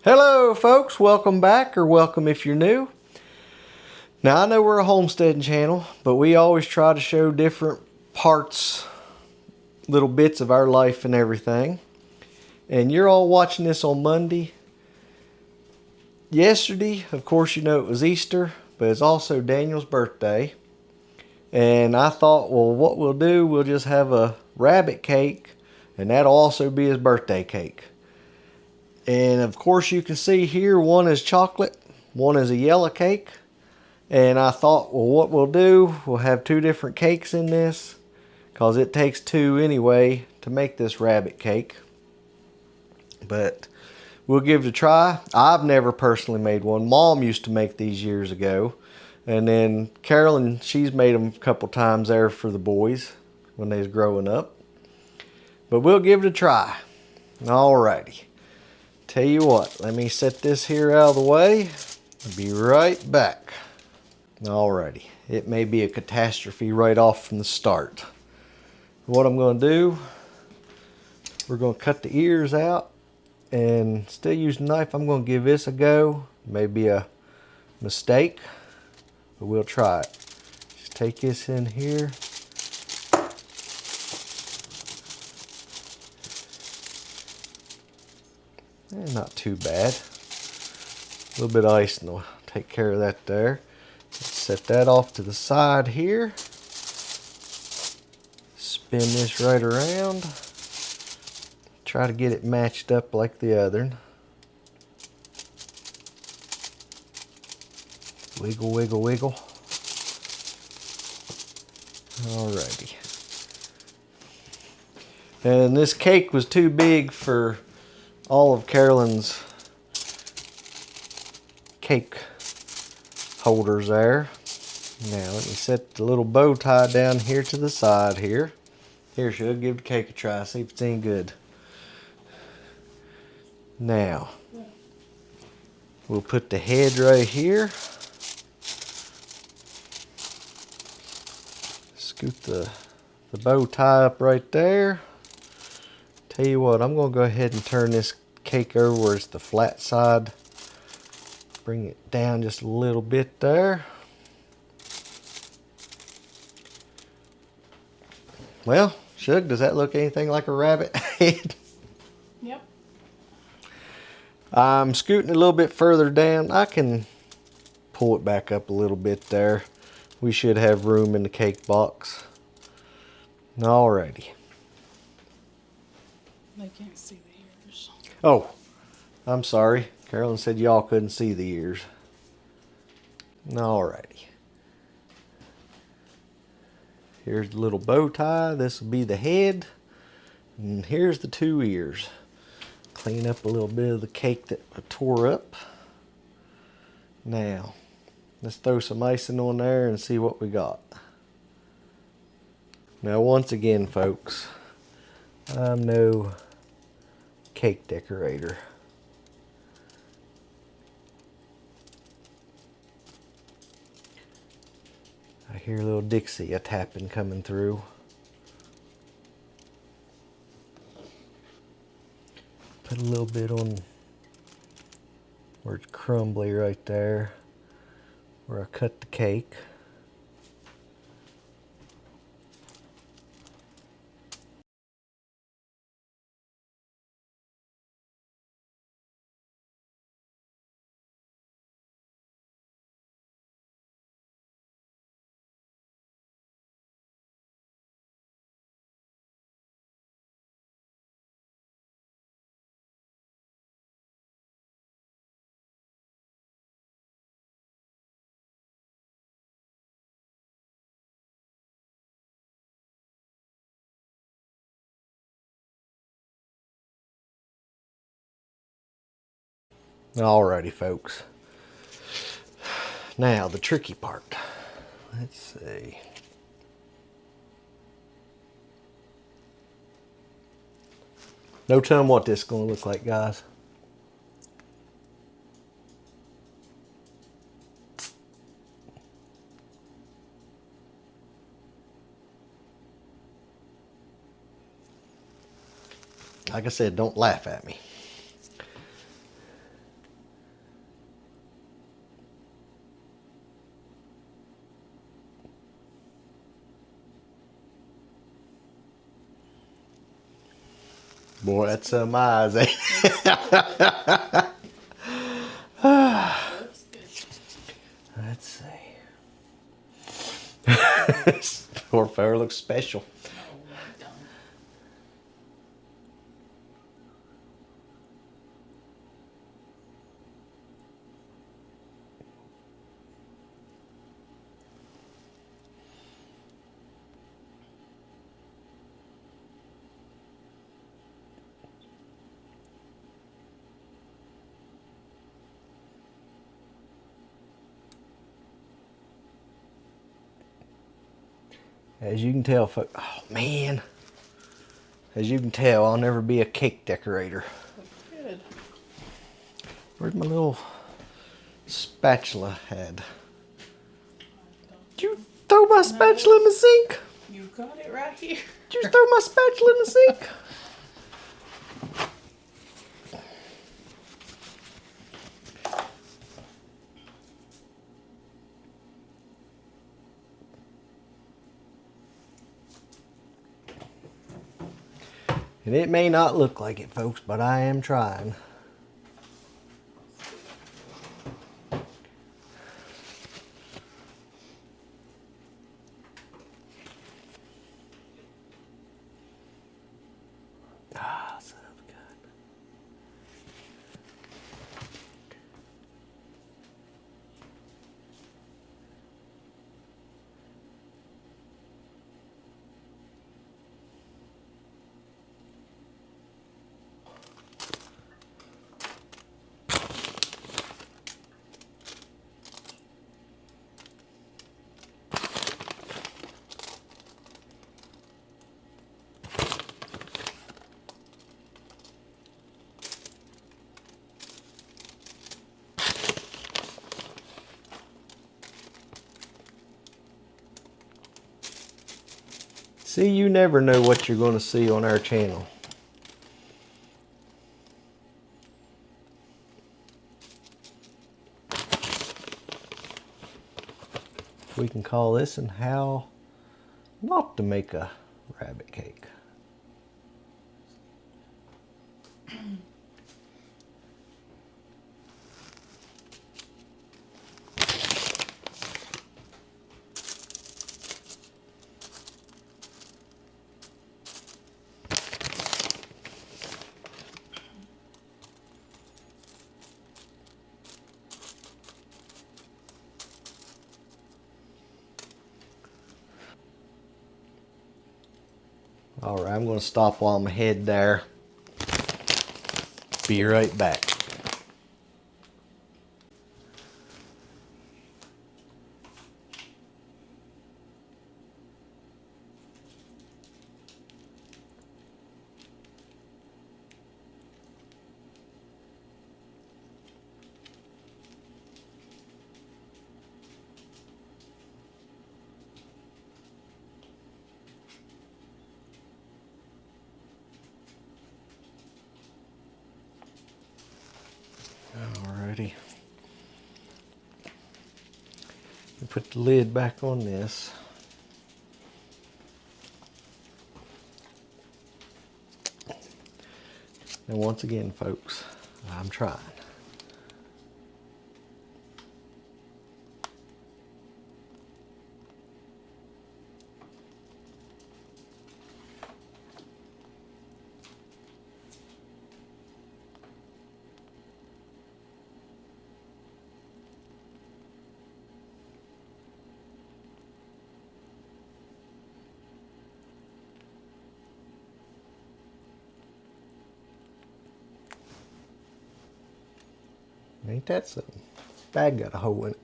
Hello folks, welcome back, or welcome if you're new. Now I know we're a homesteading channel, but we always try to show different parts, little bits of our life and everything. And you're all watching this on Monday. Yesterday, of course, you know it was Easter, but it's also Daniel's birthday. And I thought, well, what we'll do, we'll just have a rabbit cake, and that'll also be his birthday cake. And of course you can see here, one is chocolate, one is a yellow cake. And I thought, well, what we'll do, we'll have two different cakes in this, because it takes two anyway to make this rabbit cake. But we'll give it a try. I've never personally made one. Mom used to make these years ago. And then Carolyn, she's made them a couple times there for the boys when they was growing up. But we'll give it a try. Alrighty. Tell you what, let me set this here out of the way. I'll be right back. Alrighty, it may be a catastrophe right off from the start. What I'm going to do, we're going to cut the ears out, and still using a knife. I'm going to give this a go. Maybe a mistake, but we'll try it. Just take this in here. Not too bad. A little bit of icing will take care of that there. Let's set that off to the side here. Spin this right around. Try to get it matched up like the other. Wiggle, wiggle, wiggle. Alrighty. And this cake was too big for all of Carolyn's cake holders there. Now let me set the little bow tie down here to the side here. Here, Shug, give the cake a try, see if it's any good. Now, we'll put the head right here. Scoot the bow tie up right there. Tell you what, I'm going to go ahead and turn this cake over where it's the flat side. Bring it down just a little bit there. Well, Shug, does that look anything like a rabbit head? Yep. I'm scooting a little bit further down. I can pull it back up a little bit there. We should have room in the cake box. Alrighty. They can't see the ears. Oh, I'm sorry. Carolyn said y'all couldn't see the ears. Alrighty. Here's the little bow tie. This will be the head. And here's the two ears. Clean up a little bit of the cake that I tore up. Now, let's throw some icing on there and see what we got. Now, once again, folks, I'm no cake decorator. I hear a little Dixie a-tapping coming through. Put a little bit on where it's crumbly right there, where I cut the cake. Alrighty, folks. Now, the tricky part. Let's see. No telling what this is going to look like, guys. Like I said, don't laugh at me. Boy, that's some eyes. Eh? Looks good. Let's see. Poor fella looks special. No, it don't. As you can tell, folks. Oh man. As you can tell, I'll never be a cake decorator. Looks good. Where's my little spatula head? Did you throw my spatula in the sink? You got it right here. Did you throw my spatula in the sink? And it may not look like it, folks, but I am trying. Ah, son of a gun. See, you never know what you're going to see on our channel. We can call this and how not to make a rabbit cake. All right, I'm going to stop while I'm ahead there. Be right back. Alrighty. Put the lid back on this. And once again, folks, I'm trying. Ain't that something? Bag got a hole in it.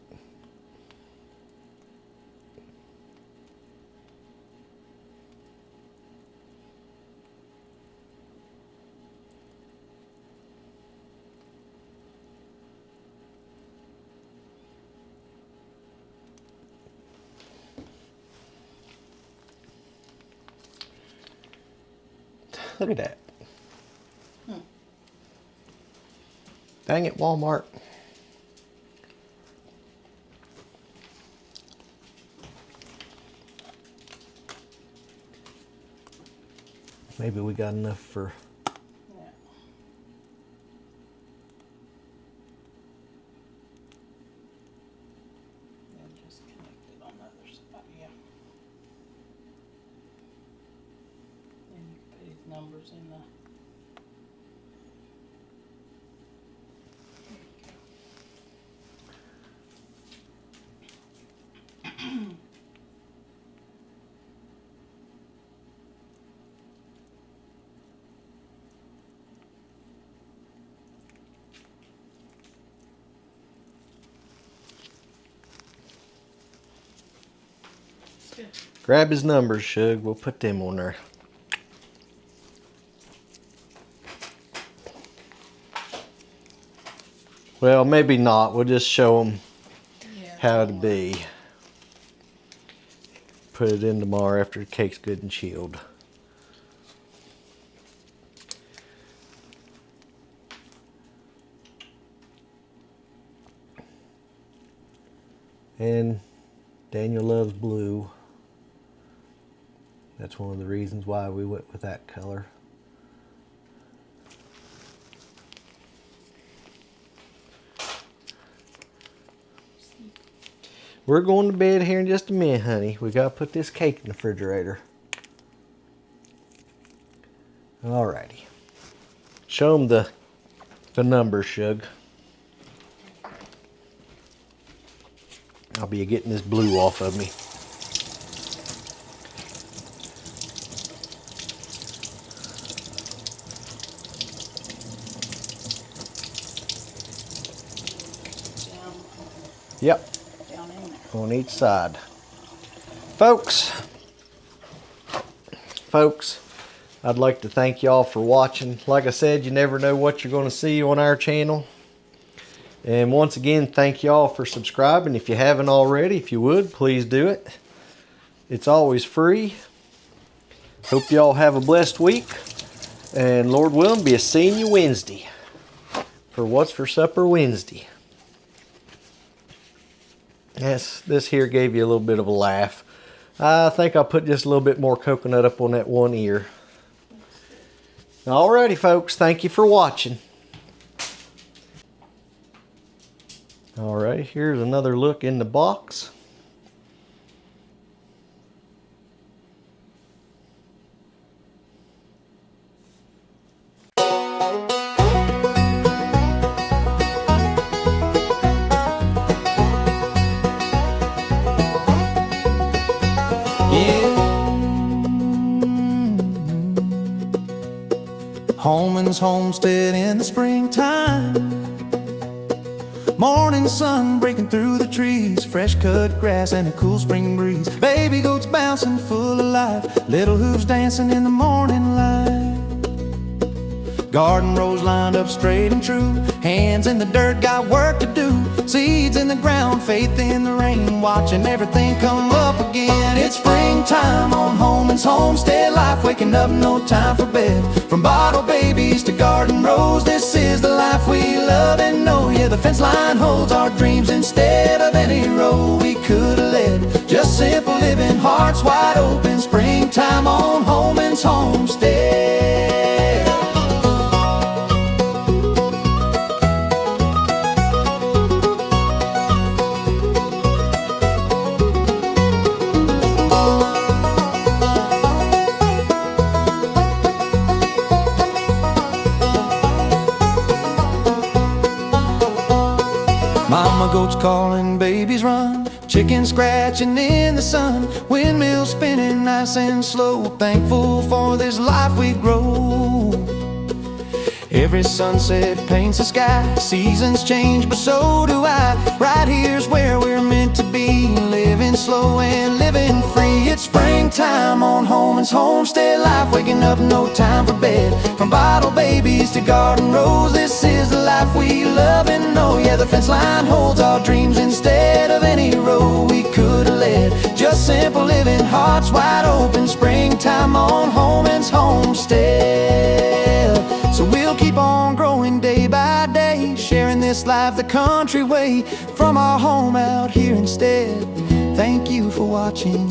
Look at that. Dang it, Walmart. Maybe we got enough for numbers in the. Good. Grab his numbers, Shug. We'll put them on there. Well, maybe not. We'll just show them Yeah, how to be. Put it in tomorrow after the cake's good and chilled. And Daniel loves blue. That's one of the reasons why we went with that color. We're going to bed here in just a minute, honey. We got to put this cake in the refrigerator. Alrighty. Show them the numbers, Shug. I'll be getting this blue off of me. Yep. Down in there. On each side. Folks, I'd like to thank y'all for watching. Like I said, you never know what you're going to see on our channel. And once again, thank y'all for subscribing. If you haven't already, if you would, please do it. It's always free. Hope y'all have a blessed week. And Lord willing, be seeing you Wednesday for What's for Supper Wednesday. Yes, this here gave you a little bit of a laugh. I think I'll put just a little bit more coconut up on that one ear. Alrighty, folks. Thank you for watching. Alright, here's another look in the box. Homeland's homestead in the springtime. Morning sun breaking through the trees, fresh cut grass and a cool spring breeze. Baby goats bouncing full of life, little hooves dancing in the morning light. Garden rows lined up straight and true, hands in the dirt, got work to do. Seeds in the ground, faith in the rain, watching everything come up again. It's springtime on Homeland's homestead life, waking up, no time for bed. From bottle babies to garden rows, this is the life we love and know. Yeah, the fence line holds our dreams instead of any road we could have led. Just simple living, hearts wide open, springtime on Homeland's homestead. Mama goats calling, babies run, chickens scratching in the sun, windmills spinning nice and slow, thankful for this life we grow. Every sunset paints the sky, seasons change but so do I. Right here's where we're meant to be, living slow and living free. It's springtime on Homeland's homestead life, waking up, no time for bed. From bottle babies to garden rows, this is the life we love and know. Yeah, the fence line holds our dreams instead of any road we could have led. Just simple living, hearts wide open, springtime on Homeland's homestead. So we'll keep on growing day by day, sharing this life the country way, from our home out here instead. Thank you for watching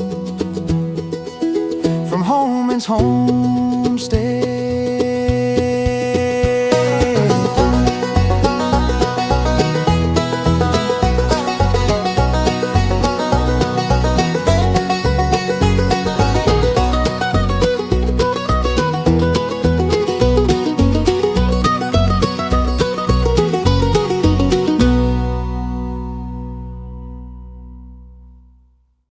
from Homeland's homestead.